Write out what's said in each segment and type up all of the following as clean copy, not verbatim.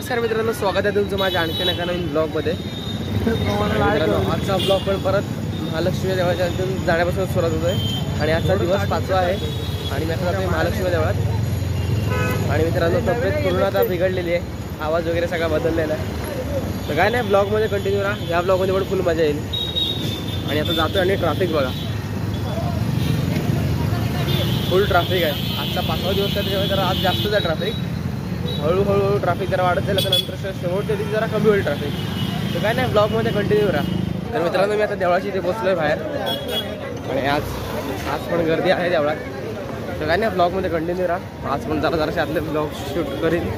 नमस्कार मित्रांनो, स्वागत आहे तुमचं माझ्या आणखी एका नवीन ब्लॉगमध्ये। मित्रांनो, आजचा ब्लॉग पण परत महालक्ष्मी देवळाच्या जाण्यापासून सुरुवात होतोय आणि आजचा दिवस 5वा आहे आणि मी आता जातोय महालक्ष्मी देवळात। आणि मित्रांनो, तब्येत पूर्ण आता बिघडलेली आहे, आवाज वगैरे सगळा बदललेला आहे। तर काय नाही, ब्लॉगमध्ये कंटिन्यू राहा, या ब्लॉगमध्ये पण फुल मजा येईल। आणि आता जातोय आणि ट्रॅफिक बघा, फुल ट्रॅफिक आहे। आजचा 5वा दिवस आहे तर आज जास्तच आहे ट्रॅफिक। हळूहळू ट्रॅफिक जरा वाढत झालं तर नंतर शेवटच्या दिवशी जरा कमी होईल ट्रॅफिक। तर काय नाही, ब्लॉगमध्ये कंटिन्यू राहा। तर मित्रांनो, मी आता देवळाची इथे बसलो आहे बाहेर आणि आज पण गर्दी आहे देवळात। तर काय नाही, ब्लॉगमध्ये कंटिन्यू राहा, आज पण जराशे आतले ब्लॉग शूट करीन।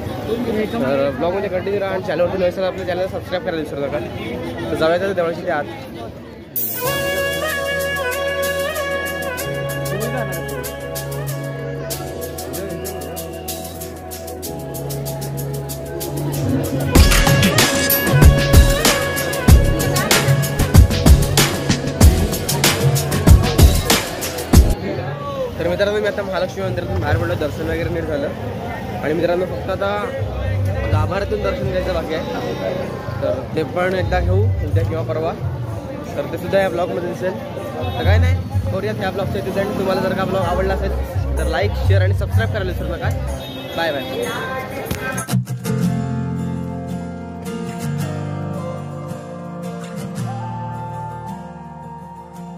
तर ब्लॉगमध्ये कंटिन्यू राहा आणि चॅनलवरती नसेल आपल्या चॅनलला सबस्क्राईब करायला विसरू नका। तर जाऊया तर देवळाची ते आत। तर मित्रांनो, मी आता महालक्ष्मी मंदिरातून बाहेर पडलो, दर्शन वगैरे नीट झालं। आणि मित्रांनो, फक्त आता गाभाऱ्यातून दर्शन घ्यायचं बाकी आहे, तर ते पण एकदा घेऊ उद्या किंवा परवा। तर ते सुद्धा या ब्लॉगमध्ये दिसेल। तर काय नाही, करूयात ह्या ब्लॉगच्या डिझाईन। तुम्हाला जर का ब्लॉग आवडला असेल तर लाईक, शेअर आणि सबस्क्राईब करायला विसरू नका। Bye bye.